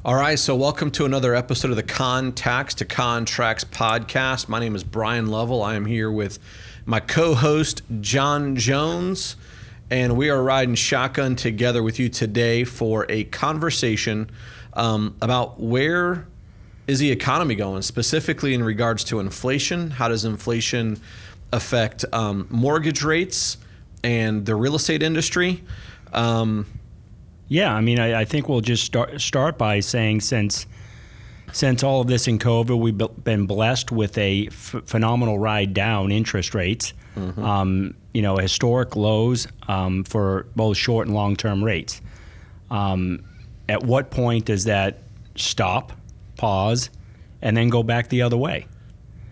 All right, so welcome to another episode of the Contacts to Contracts podcast. My name is Bryan Lovell. I am here with my co-host, John Jones, and we are riding shotgun together with you today for a conversation about where is the economy going, specifically in regards to inflation. How does inflation affect mortgage rates and the real estate industry? Yeah, I mean, I think we'll just start by saying since all of this in COVID, we've been blessed with a phenomenal ride down interest rates, historic lows for both short and long-term rates. At what point does that stop, pause, and then go back the other way?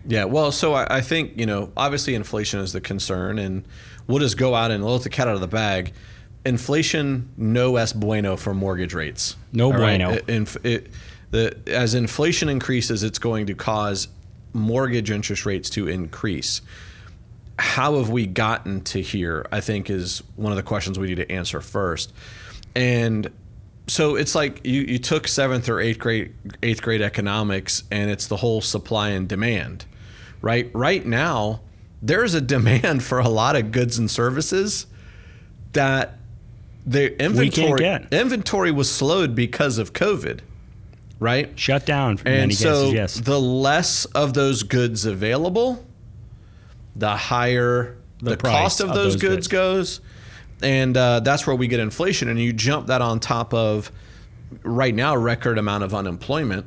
Yeah, well, so I think, obviously inflation is the concern, and we'll just go out and let the cat out of the bag. Inflation, no es bueno for mortgage rates. No bueno. As inflation increases, it's going to cause mortgage interest rates to increase. How have we gotten to here, I think, is one of the questions we need to answer first. And so it's like you took 7th or 8th grade economics, and it's the whole supply and demand, right? Right now, there's a demand for a lot of goods and services that the inventory was slowed because of COVID, right? Shut down for many cases, yes. The less of those goods available, the higher the cost of those goods goes. And that's where we get inflation. And you jump that on top of, right now, a record amount of unemployment,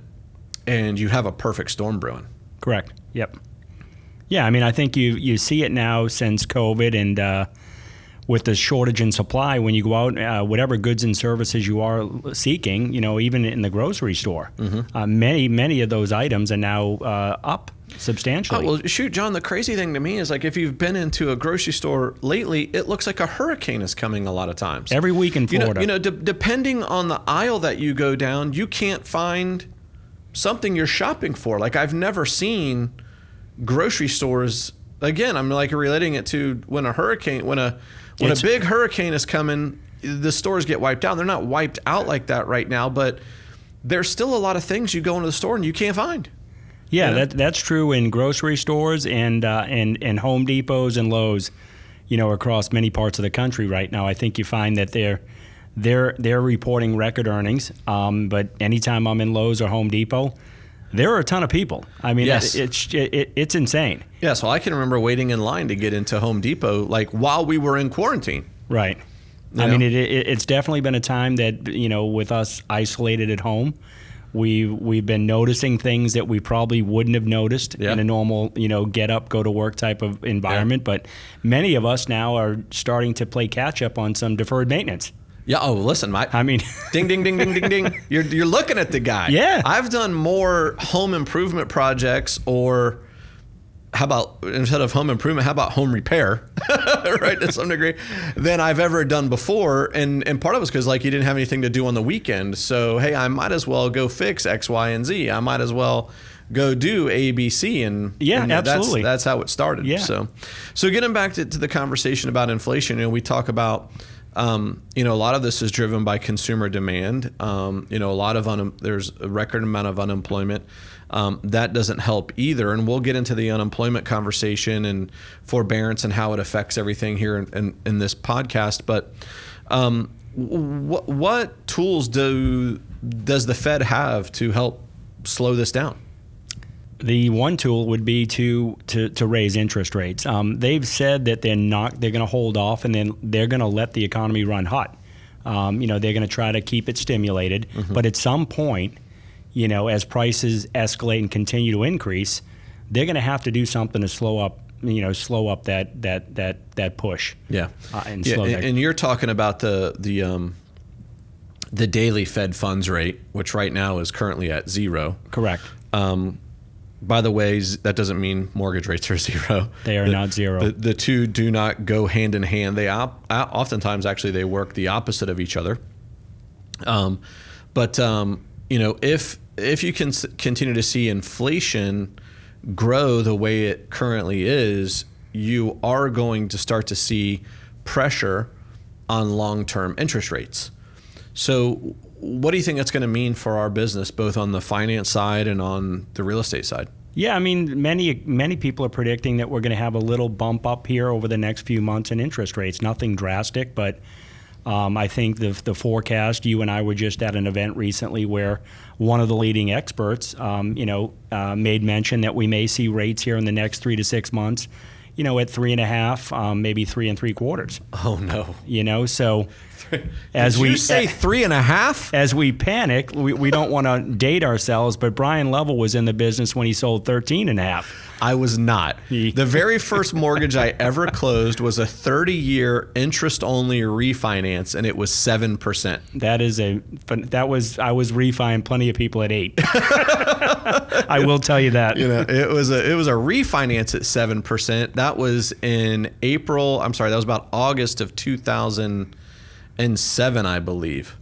and you have a perfect storm brewing. Correct. Yep. Yeah, I mean, I think you see it now since COVID and with the shortage in supply, when you go out, whatever goods and services you are seeking, even in the grocery store, many of those items are now up substantially. Oh, well, shoot, John, the crazy thing to me is, like, if you've been into a grocery store lately, it looks like a hurricane is coming a lot of times. Every week in Florida. Depending on the aisle that you go down, you can't find something you're shopping for. Like, I've never seen grocery stores, again, I'm like relating it to when a big hurricane is coming, the stores get wiped out. They're not wiped out like that right now, but there's still a lot of things you go into the store and you can't find. Yeah, that's true in grocery stores and Home Depots and Lowe's, across many parts of the country right now. I think you find that they're reporting record earnings. But anytime I'm in Lowe's or Home Depot, there are a ton of people. I mean, yes. It's insane. Yeah, so I can remember waiting in line to get into Home Depot, like, while we were in quarantine. Right. I mean, it's definitely been a time that, with us isolated at home, we've been noticing things that we probably wouldn't have noticed in a normal, get up, go to work type of environment. Yeah. But many of us now are starting to play catch up on some deferred maintenance. Yeah. Oh, listen, I mean, ding, ding, ding, ding, ding, ding. You're looking at the guy. Yeah. I've done more home improvement projects, or how about, instead of home improvement, how about home repair, right, to some degree, than I've ever done before. And part of it was because, like, you didn't have anything to do on the weekend. So, hey, I might as well go fix X, Y, and Z. I might as well go do A, B, C. And absolutely. That's how it started. Yeah. So getting back to the conversation about inflation, we talk about, a lot of this is driven by consumer demand. There's a record amount of unemployment. That doesn't help either. And we'll get into the unemployment conversation and forbearance and how it affects everything here in this podcast. But what tools does the Fed have to help slow this down? The one tool would be to raise interest rates. They've said that they're going to hold off, and then they're going to let the economy run hot. They're going to try to keep it stimulated. Mm-hmm. But at some point, as prices escalate and continue to increase, they're going to have to do something to slow up that push. Yeah. And you're talking about the daily Fed funds rate, which right now is currently at 0. Correct. By the way, that doesn't mean mortgage rates are 0. They are not 0. The two do not go hand in hand. They oftentimes actually they work the opposite of each other. If you can continue to see inflation grow the way it currently is, you are going to start to see pressure on long-term interest rates. So what do you think that's going to mean for our business, both on the finance side and on the real estate side? Yeah, I mean, many people are predicting that we're going to have a little bump up here over the next few months in interest rates. Nothing drastic, but I think the forecast, you and I were just at an event recently where one of the leading experts, made mention that we may see rates here in the next 3 to 6 months, at 3.5, maybe 3 3/4. Oh no! So Did you say 3.5? As we panic, we don't want to date ourselves, but Bryan Lovell was in the business when he sold 13.5. I was not. The very first mortgage I ever closed was a 30-year interest-only refinance, and it was 7%. I was refining plenty of people at 8. I will tell you that. It was a refinance at 7%. That was in April. I'm sorry, that was about August of 2007, I believe.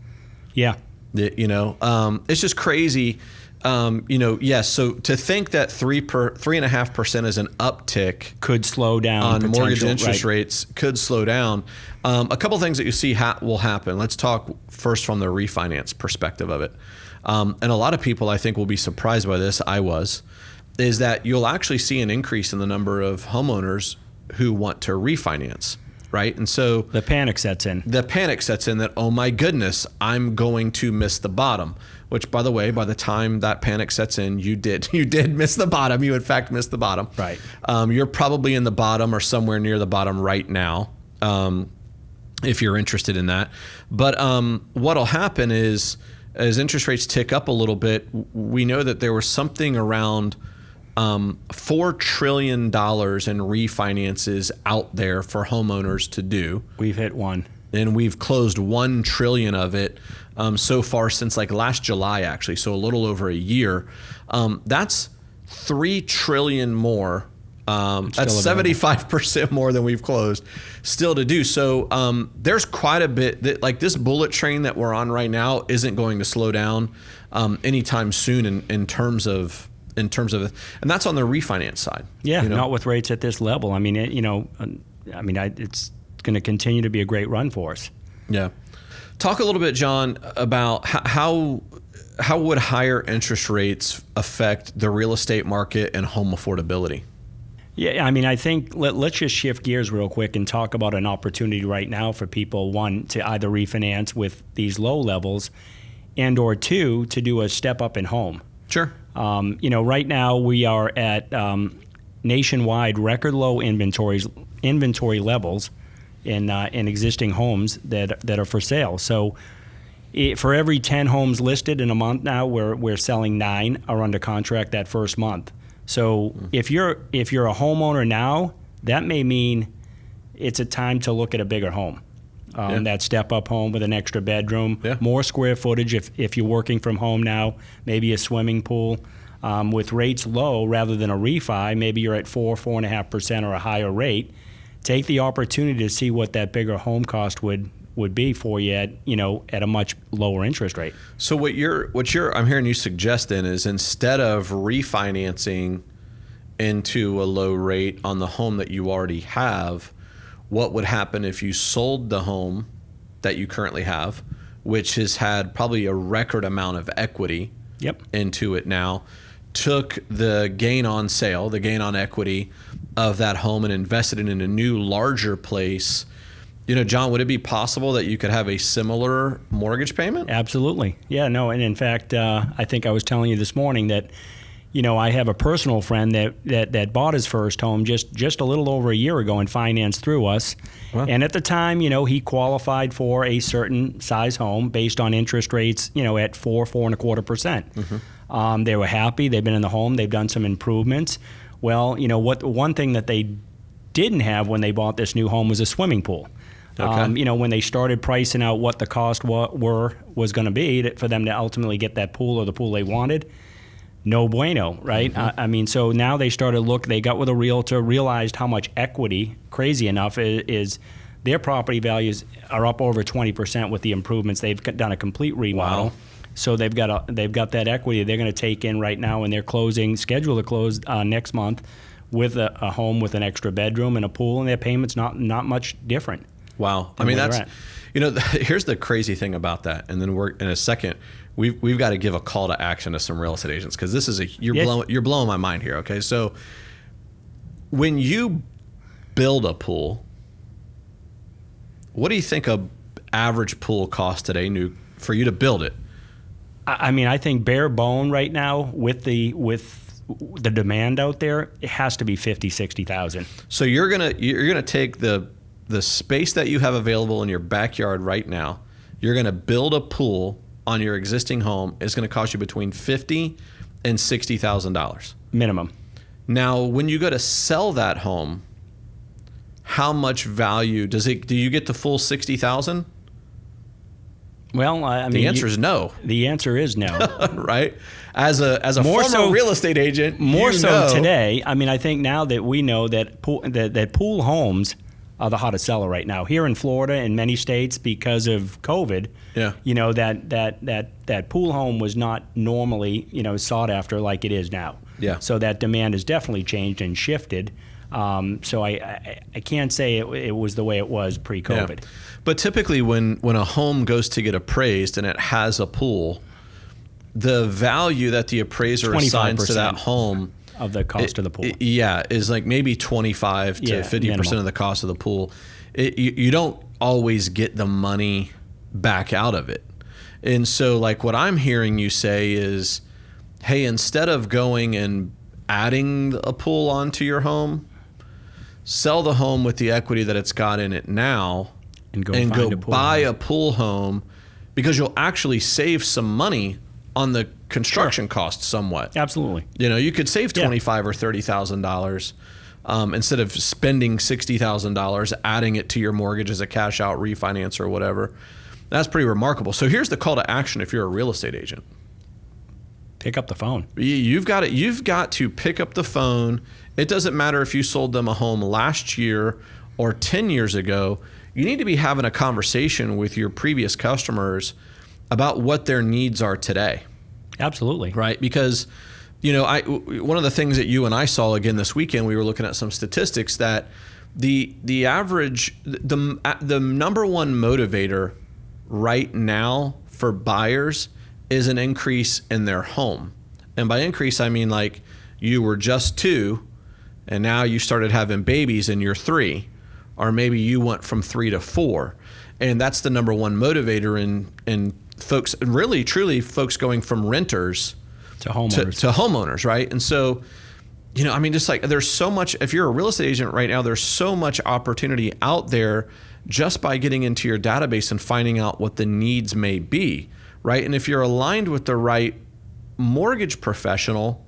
Yeah. It's just crazy. Yes. So to think that 3.5% is an uptick could slow down on mortgage interest rates could slow down. A couple things that you see will happen. Let's talk first from the refinance perspective of it. And a lot of people, I think, will be surprised by this. Is that you'll actually see an increase in the number of homeowners who want to refinance. Right. And so the panic sets in. That, oh my goodness, I'm going to miss the bottom, which, by the way, by the time that panic sets in, you did miss the bottom. You in fact missed the bottom. Right. You're probably in the bottom or somewhere near the bottom right now, if you're interested in that. But what'll happen is, as interest rates tick up a little bit, we know that there was something around $4 trillion in refinances out there for homeowners to do. We've hit one. And we've closed $1 trillion of it so far since like last July, actually. So a little over a year. That's $3 trillion more. That's 75% more than we've closed still to do. So there's quite a bit that, like, this bullet train that we're on right now isn't going to slow down anytime soon in terms of and that's on the refinance side. Yeah, not with rates at this level. I mean, it's going to continue to be a great run for us. Yeah. Talk a little bit, John, about how would higher interest rates affect the real estate market and home affordability? Yeah, I mean, I think let's just shift gears real quick and talk about an opportunity right now for people, one, to either refinance with these low levels, and or two, to do a step up in home. Sure. Right now we are at nationwide record low inventory levels in existing homes that are for sale. So for every 10 homes listed in a month now, we're selling 9 are under contract that first month. So if you're a homeowner now, that may mean it's a time to look at a bigger home. That step-up home with an extra bedroom, more square footage if you're working from home now, maybe a swimming pool. With rates low, rather than a refi, maybe you're at 4.5% or a higher rate. Take the opportunity to see what that bigger home cost would be for you at a much lower interest rate. So what I'm hearing you suggest then is, instead of refinancing into a low rate on the home that you already have, what would happen if you sold the home that you currently have, which has had probably a record amount of equity into it now, took the gain on sale, the gain on equity of that home, and invested it in a new, larger place? John, would it be possible that you could have a similar mortgage payment? Absolutely. Yeah, no, and in fact, I think I was telling you this morning that I have a personal friend that bought his first home just a little over a year ago and financed through us. Wow. And at the time, he qualified for a certain size home based on interest rates, at 4.25%. Mm-hmm. They were happy. They've been in the home. They've done some improvements. Well, one thing that they didn't have when they bought this new home was a swimming pool. Okay. When they started pricing out what the cost was going to be for them to ultimately get that pool or the pool they wanted, no bueno, right? Mm-hmm. So now they they got with a realtor, realized how much equity, crazy enough, is their property values are up over 20% with the improvements. They've done a complete remodel. Wow. So they've got that equity they're going to take in right now, and they're scheduled to close next month with a home with an extra bedroom and a pool, and their payment's not much different. Wow. I than mean, where that's, they're at. here's the crazy thing about that. And then we're in a second, we've got to give a call to action to some real estate agents, because this is you're blowing my mind here. Okay. So when you build a pool, what do you think a average pool costs today for you to build it? I mean, I think bare bone right now with the demand out there, it has to be 50, 60,000. So you're gonna take the space that you have available in your backyard right now. You're gonna build a pool on your existing home. It's gonna cost you between $50,000 and $60,000 minimum. Now, when you go to sell that home, how much value do you get the full $60,000? Well, I mean, the answer is no. The answer is no. Right? As a former real estate agent, more so today. I mean, I think now that we know that pool homes are the hottest seller right now here in Florida and many states because of COVID. Yeah. You know, that pool home was not normally, sought after like it is now. Yeah. So that demand has definitely changed and shifted. So I can't say it was the way it was pre-COVID. Yeah. But typically when a home goes to get appraised and it has a pool, the value that the appraiser assigns to that home of the cost of the pool, is like maybe 25 to 50% of the cost of the pool. You don't always get the money back out of it. And so like what I'm hearing you say is, hey, instead of going and adding a pool onto your home, sell the home with the equity that it's got in it now and go buy a pool home, because you'll actually save some money on the construction costs somewhat. Absolutely. You could save $25,000 or $30,000 instead of spending $60,000 adding it to your mortgage as a cash out refinance or whatever. That's pretty remarkable. So here's the call to action if you're a real estate agent. Pick up the phone. You've got to pick up the phone. It doesn't matter if you sold them a home last year or 10 years ago. You need to be having a conversation with your previous customers about what their needs are today. Absolutely. Right? Because, one of the things that you and I saw again this weekend, we were looking at some statistics that the average, the number one motivator right now for buyers is an increase in their home. And by increase, I mean like you were just 2 and now you started having babies and you're 3, or maybe you went from 3 to 4. And that's the number one motivator in folks, really truly folks going from renters to homeowners. To homeowners, right? And so, just like there's so much, if you're a real estate agent right now, there's so much opportunity out there just by getting into your database and finding out what the needs may be, right? And if you're aligned with the right mortgage professional,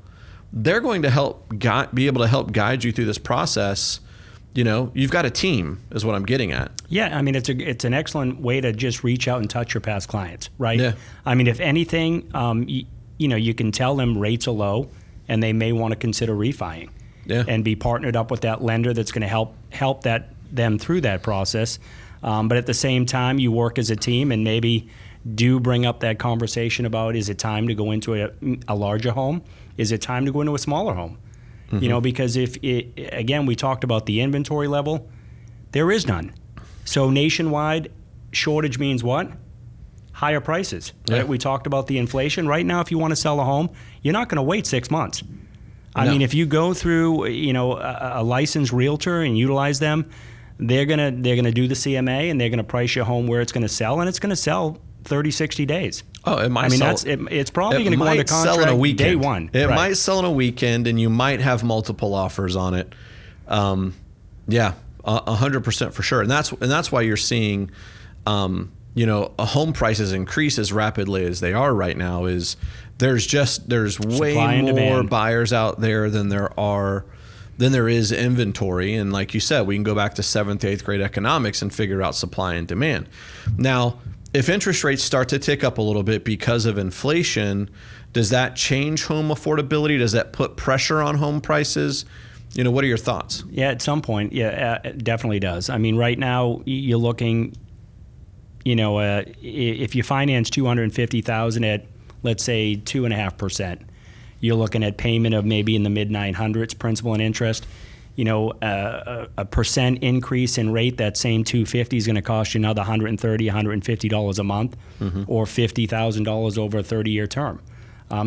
they're going to be able to help guide you through this process. You've got a team is what I'm getting at. Yeah, I mean, it's an excellent way to just reach out and touch your past clients, right? Yeah. I mean, if anything, you can tell them rates are low and they may want to consider refining. Yeah. And be partnered up with that lender that's going to help them through that process. But at the same time, you work as a team and maybe do bring up that conversation about, is it time to go into a larger home? Is it time to go into a smaller home? Mm-hmm. Because again, we talked about the inventory level. There is none. So nationwide, shortage means what? Higher prices. Yeah. Right? We talked about the inflation. Right now, if you want to sell a home, you're not going to wait 6 months. I mean, if you go through, a licensed realtor and utilize them, they're gonna do the CMA and they're gonna price your home where it's gonna sell, and it's gonna sell 30, 60 days. Oh, it might it's probably going to go into contract sell in a weekend. Day one. It might sell in a weekend, and you might have multiple offers on it. 100% for sure. And that's why you're seeing, a home prices increase as rapidly as they are right now. Is there's way more buyers out there than there is inventory. And like you said, we can go back to 7th, 8th grade economics and figure out supply and demand. Now, if interest rates start to tick up a little bit because of inflation, does that change home affordability? Does that put pressure on home prices? What are your thoughts? Yeah, at some point, it definitely does. I mean, right now you're looking, if you finance $250,000 at, let's say, 2.5%, you're looking at payment of maybe in the mid 900s, principal and interest. a percent increase in rate, that same 250 is going to cost you another $130, $150 a month, or $50,000 over a 30-year term.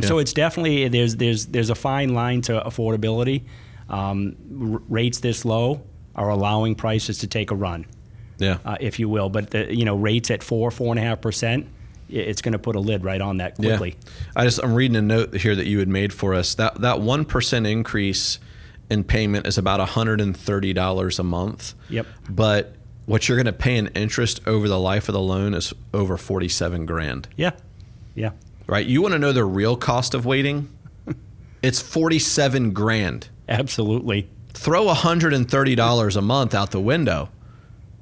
So it's definitely, there's a fine line to affordability. Rates this low are allowing prices to take a run, if you will. But rates at 4.5%, it's going to put a lid right on that quickly. Yeah. I'm reading a note here that you had made for us. That 1% increase in payment is about $130 a month. Yep. But what you're going to pay in interest over the life of the loan is over $47,000. Yeah. Yeah. Right. You want to know the real cost of waiting? It's $47,000. Absolutely. Throw $130 a month out the window.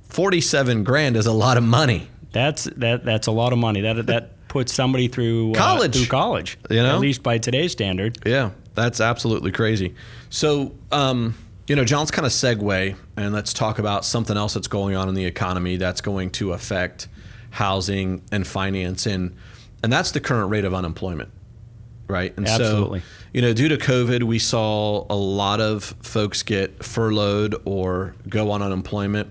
$47,000 is a lot of money. That's a lot of money. That puts somebody through college. At least by today's standard. Yeah, that's absolutely crazy. So, John's kind of segue, and let's talk about something else that's going on in the economy that's going to affect housing and finance, and that's the current rate of unemployment, right? And absolutely. So, due to COVID, we saw a lot of folks get furloughed or go on unemployment.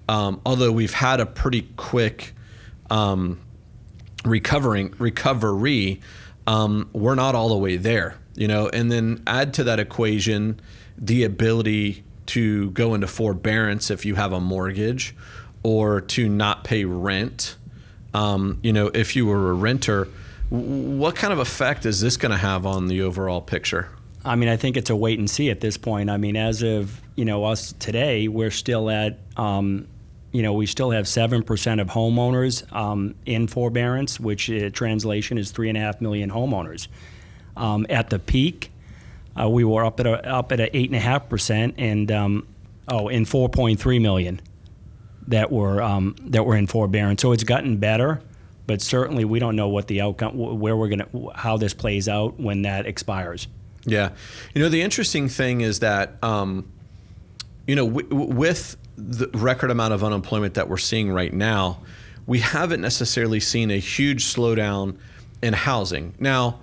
Although we've had a pretty quick recovery, we're not all the way there, and then add to that equation the ability to go into forbearance if you have a mortgage, or to not pay rent. If you were a renter, what kind of effect is this going to have on the overall picture? I mean, I think it's a wait and see at this point. I mean, as of, us today, we're still at, we still have 7% of homeowners in forbearance, which translation is 3.5 million homeowners. At the peak, we were up at a 8.5%, and 4.3 million that were in forbearance. So it's gotten better, but certainly we don't know what the outcome, how this plays out when that expires. Yeah, the interesting thing is that, with the record amount of unemployment that we're seeing right now, we haven't necessarily seen a huge slowdown in housing. Now,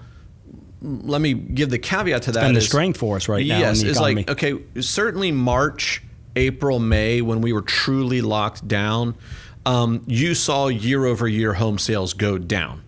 let me give the caveat to that. It's been the strength for us right now. Yes, in the it's economy. like, okay, certainly March, April, May, when we were truly locked down, you saw year-over-year home sales go down.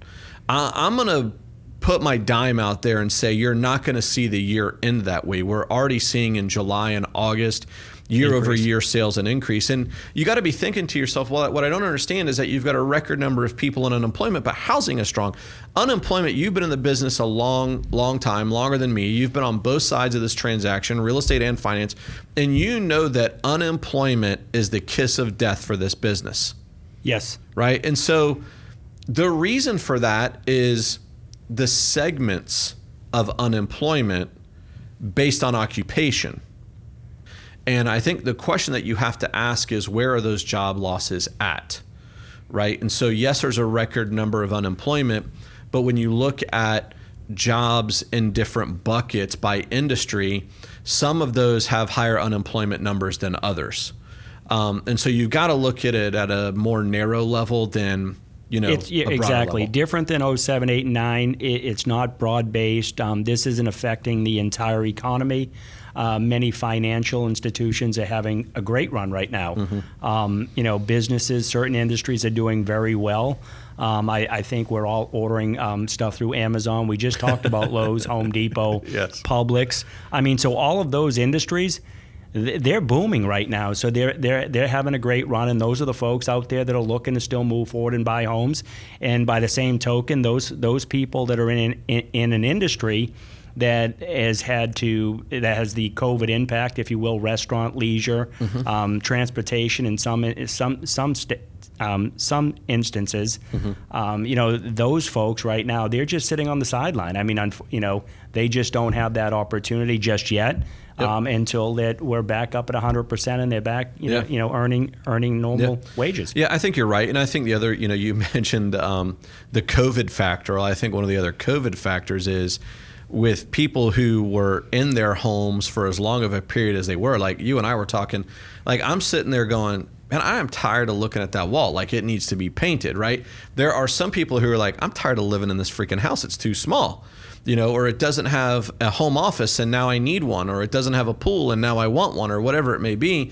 I'm going to put my dime out there and say you're not going to see the year end that way. We're already seeing in July and August year-over-year sales an increase. And you got to be thinking to yourself, well, what I don't understand is that you've got a record number of people in unemployment, but housing is strong. Unemployment, you've been in the business a long, long time, longer than me. You've been on both sides of this transaction, real estate and finance, and you know that unemployment is the kiss of death for this business. Yes. Right? And so the reason for that is the segments of unemployment based on occupation. And I think the question that you have to ask is, where are those job losses at, right? And so, yes, there's a record number of unemployment, but when you look at jobs in different buckets by industry, some of those have higher unemployment numbers than others. And so you've got to look at it at a more narrow level than, exactly level. Different than 07, 8, and 9. It's not broad-based. This isn't affecting the entire economy. Many financial institutions are having a great run right now. Mm-hmm. Businesses, certain industries are doing very well. I think we're all ordering stuff through Amazon. We just talked about Lowe's, Home Depot, yes. Publix. I mean, so all of those industries, they're booming right now. So they're having a great run, and those are the folks out there that are looking to still move forward and buy homes. And by the same token, those people that are in an industry that has the COVID impact, if you will, restaurant, leisure, mm-hmm. Transportation, in some instances, mm-hmm. Those folks right now, they're just sitting on the sideline. I mean, they just don't have that opportunity just yet. Yep. Until that we're back up at 100% and they're back, earning normal wages. Yeah, I think you're right, and I think the other, you mentioned the COVID factor. I think one of the other COVID factors is with people who were in their homes for as long of a period as they were, like you and I were talking. Like, I'm sitting there going, man, I am tired of looking at that wall. Like, it needs to be painted, right? There are some people who are like, I'm tired of living in this freaking house. It's too small. or it doesn't have a home office and now I need one, or it doesn't have a pool and now I want one, or whatever it may be.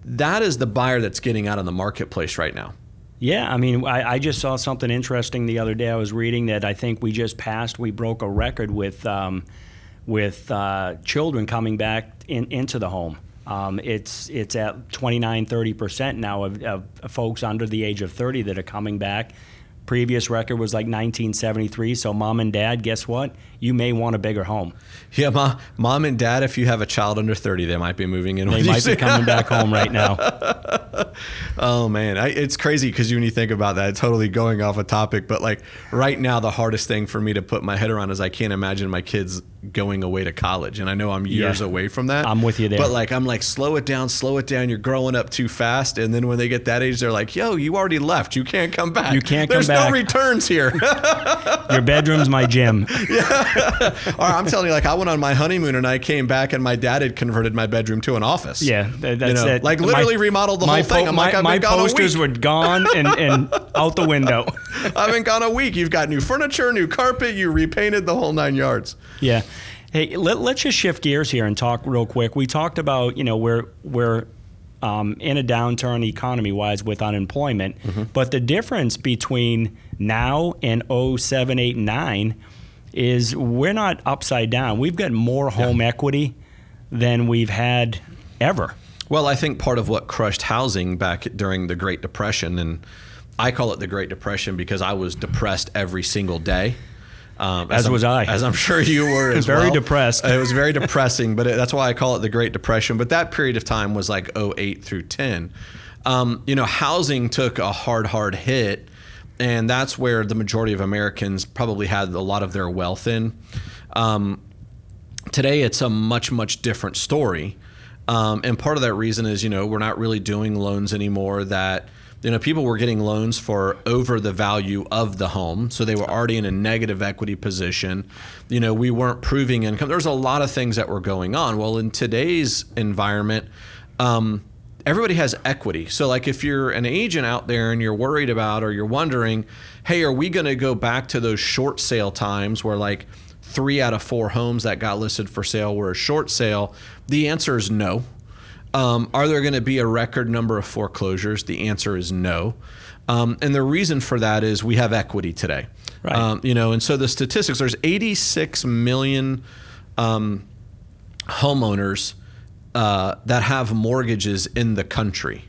That is the buyer that's getting out of the marketplace right now. Yeah, I mean, I just saw something interesting the other day. I was reading that I think we broke a record with children coming back into the home. It's at 29-30% now of folks under the age of 30 that are coming back. Previous record was like 1973. So mom and dad, guess what? You may want a bigger home. Yeah, mom and dad, if you have a child under 30, they might be moving in. They might be coming back home right now. Oh man, it's crazy because when you think about that, it's totally going off a topic. But like right now, the hardest thing for me to put my head around is I can't imagine my kids going away to college, and I know I'm years away from that. I'm with you there. But like I'm like, slow it down. You're growing up too fast, and then when they get that age, they're like, yo, you already left. You can't come back. You can't There's come back. No returns here. Your bedroom's my gym. Yeah. Or I'm telling you, like I went on my honeymoon and I came back and my dad had converted my bedroom to an office. Yeah, that's it. Like literally remodeled the whole thing. I'm like, I've been gone a week. My posters were gone and out the window. I've been gone a week. You've got new furniture, new carpet. You repainted the whole 9 yards. Yeah. Hey, let's just shift gears here and talk real quick. We talked about, we're in a downturn economy-wise with unemployment, but the difference between now and 07, 8, and 9 is we're not upside down. We've got more home equity than we've had ever. Well, I think part of what crushed housing back during the Great Depression, and I call it the Great Depression because I was depressed every single day. As was I. As I'm sure you were as well. Very depressed. It was very depressing, but that's why I call it the Great Depression. But that period of time was like 08 through 10. Housing took a hard hit, and that's where the majority of Americans probably had a lot of their wealth in. Today, it's a much different story. And part of that reason is, we're not really doing loans anymore that people were getting loans for over the value of the home. So they were already in a negative equity position. We weren't proving income. There's a lot of things that were going on. Well, in today's environment, everybody has equity. So like if you're an agent out there and you're worried about, or you're wondering, hey, are we going to go back to those short sale times where like 3 out of 4 homes that got listed for sale were a short sale? The answer is no. Are there going to be a record number of foreclosures? The answer is no. And the reason for that is we have equity today. Right. And so the statistics, there's 86 million homeowners that have mortgages in the country.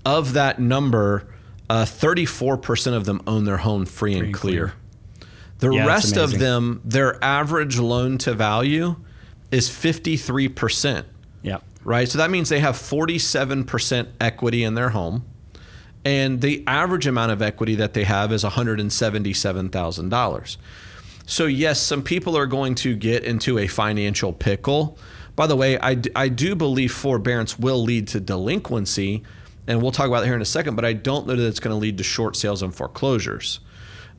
Of that number, 34% of them own their home free and clear. The rest of them, their average loan to value is 53%. Yeah. Right? So that means they have 47% equity in their home. And the average amount of equity that they have is $177,000. So yes, some people are going to get into a financial pickle. By the way, I do believe forbearance will lead to delinquency, and we'll talk about that here in a second, but I don't know that it's going to lead to short sales and foreclosures.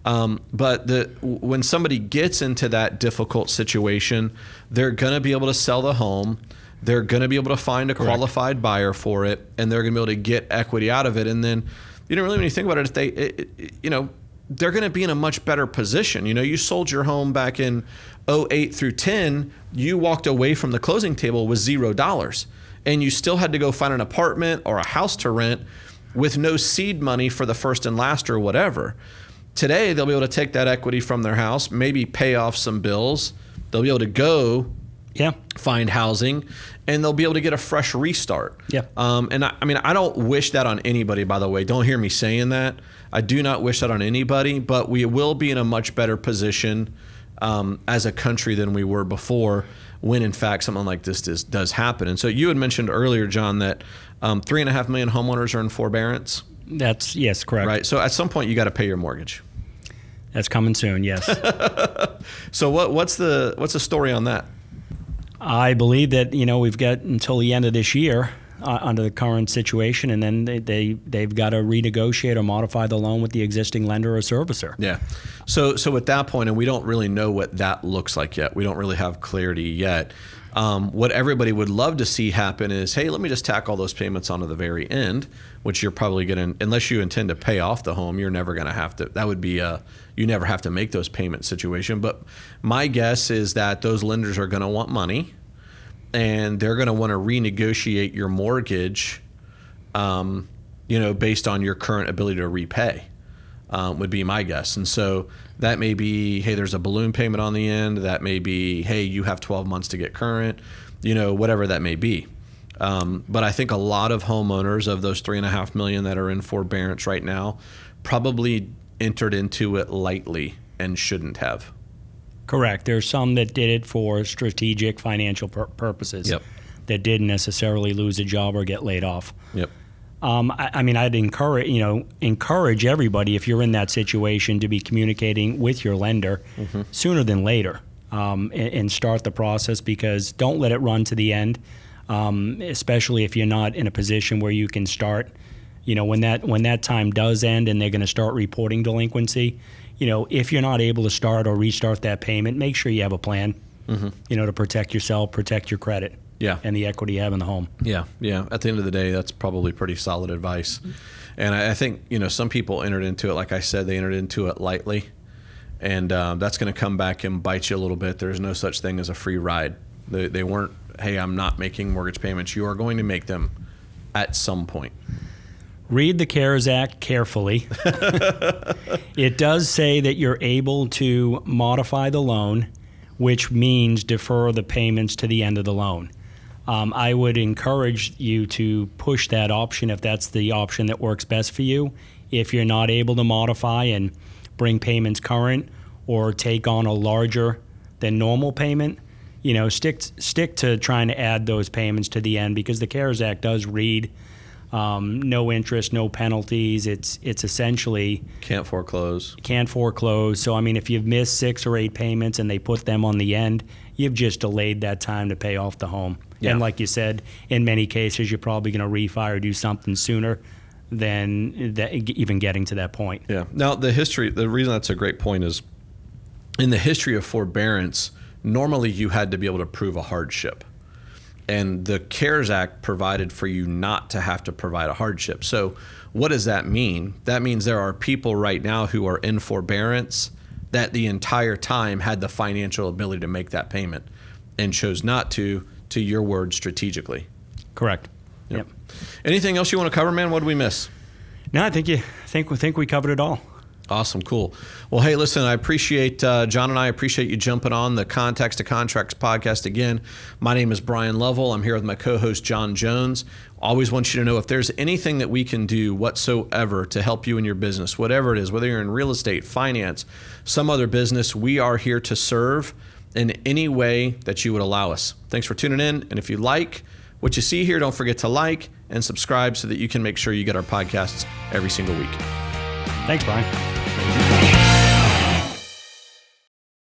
But when somebody gets into that difficult situation, they're going to be able to sell the home. They're going to be able to find a qualified buyer for it, and they're going to be able to get equity out of it. And then, really, when you think about it, they're going to be in a much better position. You sold your home back in 08 through 10. You walked away from the closing table with $0, and you still had to go find an apartment or a house to rent with no seed money for the first and last or whatever. Today, they'll be able to take that equity from their house, maybe pay off some bills. They'll be able to go find housing, and they'll be able to get a fresh restart. Yeah. And I don't wish that on anybody, by the way. Don't hear me saying that. I do not wish that on anybody, but we will be in a much better position as a country than we were before when, in fact, something like this does happen. And so you had mentioned earlier, John, that 3.5 million homeowners are in forbearance. Yes, correct. Right. So at some point, you got to pay your mortgage. That's coming soon, yes. So what's the story on that? I believe that we've got until the end of this year under the current situation, and then they've got to renegotiate or modify the loan with the existing lender or servicer. Yeah. So at that point, and we don't really know what that looks like yet. We don't really have clarity yet. What everybody would love to see happen is, hey, let me just tack all those payments onto the very end, which you're probably going to, unless you intend to pay off the home, you're never going to have to, that would be you never have to make those payment situation. But my guess is that those lenders are going to want money, and they're going to want to renegotiate your mortgage, based on your current ability to repay, would be my guess. And so that may be, hey, there's a balloon payment on the end. That may be, hey, you have 12 months to get current, whatever that may be. But I think a lot of homeowners, of those 3.5 million that are in forbearance right now, probably entered into it lightly and shouldn't have. Correct. There's some that did it for strategic financial purposes. Yep. That didn't necessarily lose a job or get laid off. Yep. I'd encourage everybody, if you're in that situation, to be communicating with your lender sooner than later, and start the process, because don't let it run to the end, especially if you're not in a position where you can start. When that time does end and they're going to start reporting delinquency, if you're not able to start or restart that payment, make sure you have a plan, to protect yourself, protect your credit. Yeah. And the equity you have in the home. Yeah. At the end of the day, that's probably pretty solid advice. And I think, some people entered into it, like I said, they entered into it lightly. And that's going to come back and bite you a little bit. There's no such thing as a free ride. They weren't, hey, I'm not making mortgage payments. You are going to make them at some point. Read the CARES Act carefully. It does say that you're able to modify the loan, which means defer the payments to the end of the loan. I would encourage you to push that option if that's the option that works best for you. If you're not able to modify and bring payments current, or take on a larger than normal payment, stick to trying to add those payments to the end, because the CARES Act does read no interest, no penalties. It's essentially can't foreclose. So if you've missed 6 or 8 payments and they put them on the end, you've just delayed that time to pay off the home. Yeah. And like you said, in many cases, you're probably going to refi or do something sooner than even getting to that point. Yeah. Now, the reason that's a great point is, in the history of forbearance, normally you had to be able to prove a hardship. And the CARES Act provided for you not to have to provide a hardship. So what does that mean? That means there are people right now who are in forbearance that the entire time had the financial ability to make that payment and chose not to your word, strategically. Correct. Yep. Anything else you want to cover, man? What did we miss? No, I think we covered it all. Awesome. Cool. Well, hey, listen, I appreciate, John and I appreciate you jumping on the Context to Contracts podcast again. My name is Bryan Lovell. I'm here with my co-host, John Jones. Always want you to know, if there's anything that we can do whatsoever to help you in your business, whatever it is, whether you're in real estate, finance, some other business, we are here to serve in any way that you would allow us. Thanks for tuning in. And if you like what you see here, don't forget to like and subscribe so that you can make sure you get our podcasts every single week. Thanks, Bryan.